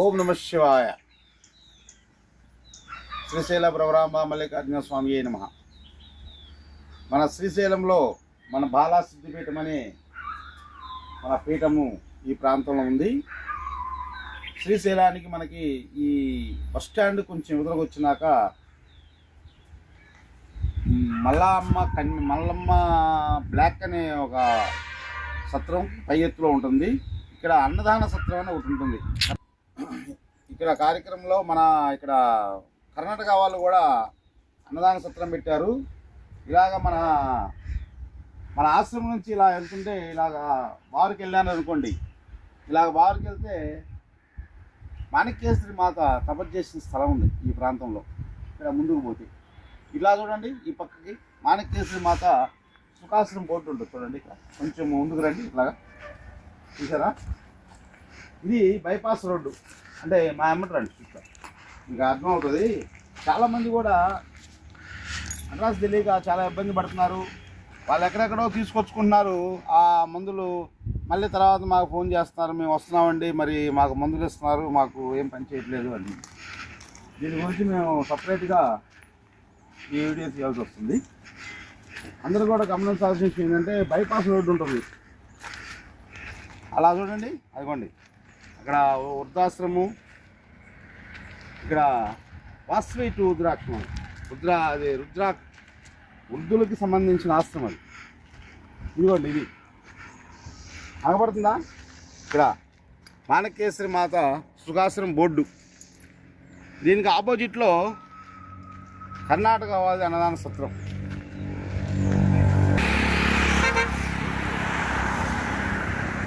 ఓం నమ శివాయ. శ్రీశైల భ్రవరాంబ మల్లికార్జున స్వామి నమ. మన శ్రీశైలంలో మన బాలా సిద్ధిపీఠం అనే మన పీఠము ఈ ప్రాంతంలో ఉంది. శ్రీశైలానికి మనకి ఈ బస్ స్టాండ్ కొంచెం ఎదురుకు వచ్చినాక మల్లమ్మ బ్లాక్ అనే ఒక సత్రం పై ఎత్తులో ఉంటుంది. ఇక్కడ అన్నదాన సత్రం అని ఒకటి ఉంటుంది. ఇక్కడ కార్యక్రమంలో ఇక్కడ కర్ణాటక వాళ్ళు కూడా అన్నదాన సత్రం పెట్టారు. ఇలాగ మన ఆశ్రమం నుంచి ఇలా వెళ్తుంటే ఇలాగ బారుకి వెళ్ళాను అనుకోండి. ఇలాగ బారుకి వెళ్తే మాణిక్యేశ్వరి మాత తపస్సు చేసిన స్థలం ఉంది ఈ ప్రాంతంలో. ఇక్కడ ముందుకు పోతే ఇలా చూడండి, ఈ పక్కకి మాణిక్యేశ్వరి మాత సుఖాశ్రమం బోర్డు ఉంటుంది చూడండి. ఇక్కడ కొంచెం ముందుకు రండి. ఇట్లాగా చూసారా, ఇది బైపాస్ రోడ్డు. అంటే మా అమ్మటి రండి, చూస్తా మీకు అర్థమవుతుంది. చాలామంది కూడా అడ్రస్ తెలియక చాలా ఇబ్బంది పడుతున్నారు. వాళ్ళు ఎక్కడెక్కడో తీసుకొచ్చుకుంటున్నారు ఆ మందులు. మళ్ళీ తర్వాత మాకు ఫోన్ చేస్తున్నారు, మేము వస్తున్నామండి, మరి మాకు మందులు ఇస్తున్నారు, మాకు ఏం పని చేయట్లేదు అని. దీని గురించి మేము సపరేట్గా ఈ వీడియో తీయాల్సి వస్తుంది. అందరూ కూడా గమనించాల్సిన విషయం ఏంటంటే బైపాస్ రోడ్డు ఉంటుంది. అలా చూడండి, అదిగోండి అక్కడ వృద్ధాశ్రమం, ఇక్కడ వాసవి టు రుద్రాక్షం, వృద్ధులకి సంబంధించిన ఆశ్రమం అది. ఇదిగోండి, ఇది కనపడుతుందా? ఇక్కడ మాణిక్యేశ్వరి మాత సుఖాశ్రమం బోర్డు. దీనికి ఆపోజిట్లో కర్ణాటక వాది అన్నదాన సత్రం.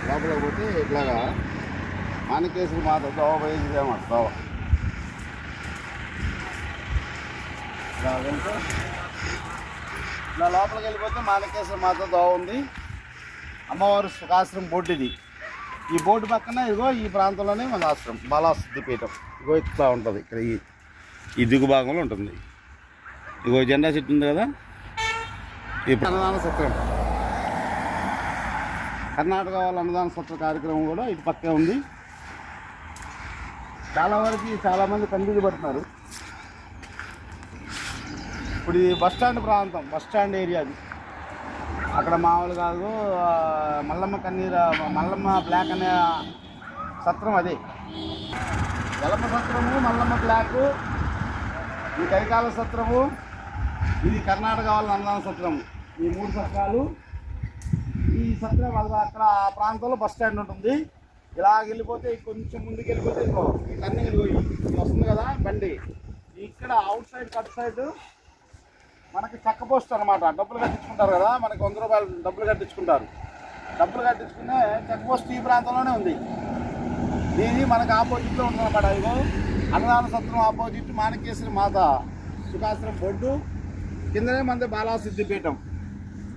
లోపలికి పోతే ఇట్లాగా మాణిక్యేశ్వరి మాత దోవ పోయేదేమాట దోవ. ఇలా లోపలికి వెళ్ళిపోతే మాణిక్యేశ్వరి మాత దోవ ఉంది. అమ్మవారు సుఖాశ్రమం బోర్డు ఇది. ఈ బోర్డు పక్కన ఇదిగో ఈ ప్రాంతంలోనే మన ఆశ్రమం బాలా సిద్ధిపీఠం. ఇగో ఇట్లా ఉంటుంది. ఇక్కడ ఈ దిగు భాగంలో ఉంటుంది. ఇగో జెండా చెట్టు ఉంది కదా, ఈ అన్నదాన సత్రం. కర్ణాటక వాళ్ళ అన్నదాన సత్ర కార్యక్రమం కూడా ఇటు పక్కే ఉంది. చాలామంది కన్ఫ్యూజ్ పడుతున్నారు. ఇప్పుడు ఇది బస్ స్టాండ్ ప్రాంతం, బస్ స్టాండ్ ఏరియా అది. అక్కడ మామూలు కాదు, మల్లమ్మ బ్లాక్ అనే సత్రం అదే. ఎలమ్మ సత్రము, మల్లమ్మ బ్లాక్, ఈ కైకాల సత్రము, ఇది కర్ణాటక వాళ్ళ అన్నదాన సత్రము. ఈ మూడు సత్రాలు. ఈ సత్రం అక్కడ ఆ ప్రాంతంలో బస్ స్టాండ్ ఉంటుంది. ఇలా వెళ్ళిపోతే కొంచెం ముందుకు వెళ్ళిపోతే ఈ టర్నింగ్ వస్తుంది కదా బండి. ఇక్కడ అవుట్ సైడ్ కట్ సైడ్ మనకి చెక్క పోస్ట్ అనమాట. డబ్బులు కట్టించుకుంటారు కదా, మనకి 100 రూపాయలు డబ్బులు కట్టించుకుంటారు. డబ్బులు కట్టించుకునే చెక్క పోస్ట్ ఈ ప్రాంతంలోనే ఉంది. దీని మనకి ఆపోజిట్లో ఉందన్నమాట. ఇగో అన్నదాన సత్రం ఆపోజిట్ మాణిక్యేశ్వరి మాత సుఖాశ్రమం బొడ్డు, కిందనే మనది బాలా సిద్ధిపీఠం.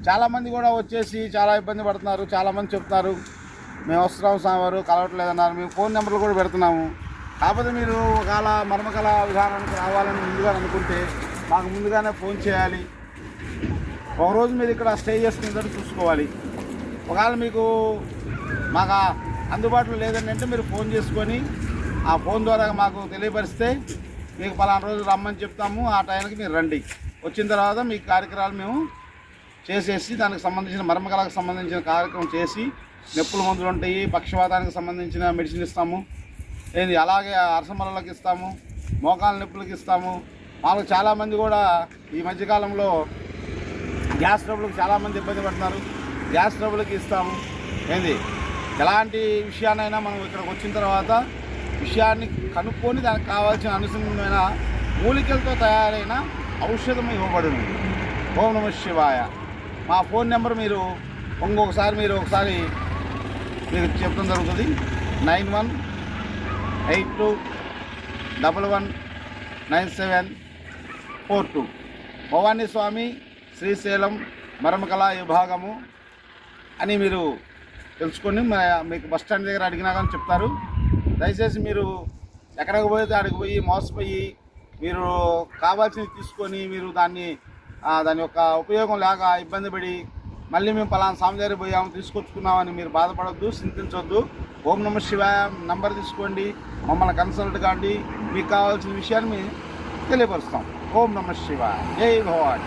చాలామంది కూడా వచ్చేసి చాలా ఇబ్బంది పడుతున్నారు. చాలామంది చెప్తున్నారు మేము వస్తున్నాము స్వామివారు కలవట్లేదన్నారు. మేము ఫోన్ నెంబర్లు కూడా పెడుతున్నాము. కాకపోతే మీరు ఒకవేళ మర్మకళ విధానానికి రావాలని ముందుగా అనుకుంటే మాకు ముందుగానే ఫోన్ చేయాలి. ఒకరోజు మీరు ఇక్కడ స్టే చేసుకునేటట్టు చూసుకోవాలి. ఒకవేళ మీకు మాకు అందుబాటులో లేదని అంటే మీరు ఫోన్ చేసుకొని ఆ ఫోన్ ద్వారా మాకు తెలియపరిస్తే మీకు పలానా రోజు రమ్మని చెప్తాము. ఆ టైంకి మీరు రండి. వచ్చిన తర్వాత మీ కార్యక్రమాలు మేము చేసేసి దానికి సంబంధించిన మర్మకళకు సంబంధించిన కార్యక్రమం చేసి, నొప్పుల మందులు ఉంటాయి, పక్షవాతానికి సంబంధించిన మెడిసిన్ ఇస్తాము, అలాగే అరసమలకి ఇస్తాము, మోకాల నొప్పులకి ఇస్తాము. మాకు చాలామంది కూడా ఈ మధ్యకాలంలో గ్యాస్ ట్రబుల్కి చాలామంది ఇబ్బంది పడుతున్నారు. గ్యాస్ ట్రబుల్కి ఇస్తాము. ఎలాంటి విషయాన్నైనా మనం ఇక్కడికి వచ్చిన తర్వాత విషయాన్ని కనుక్కొని దానికి కావాల్సిన అనుసంధమైన మూలికలతో తయారైన ఔషధం ఇవ్వబడును. ఓం నమ శివాయ. మా ఫోన్ నెంబర్ మీరు ఒకసారి మీకు చెప్పడం జరుగుతుంది. 9182119742. భవానీ స్వామి శ్రీశైలం మర్మకళ విభాగము అని మీరు తెలుసుకొని మీకు బస్ స్టాండ్ దగ్గర అడిగినా కానీ చెప్తారు. దయచేసి మీరు ఎక్కడికి పోతే అక్కడికి పోయి మోసపోయి మీరు కావాల్సినవి తీసుకొని మీరు దాని యొక్క ఉపయోగం లేక ఇబ్బంది పడి మళ్ళీ మేము పలానా స్వామి దగ్గర పోయాము తీసుకొచ్చుకున్నామని మీరు బాధపడొద్దు, చింతించొద్దు. ఓం నమ శివాయ నంబర్ తీసుకోండి, మమ్మల్ని కన్సల్ట్ కాండి, మీకు కావాల్సిన విషయాన్ని మేము తెలియపరుస్తాం. ఓం నమ శివాయ, జై భవాని.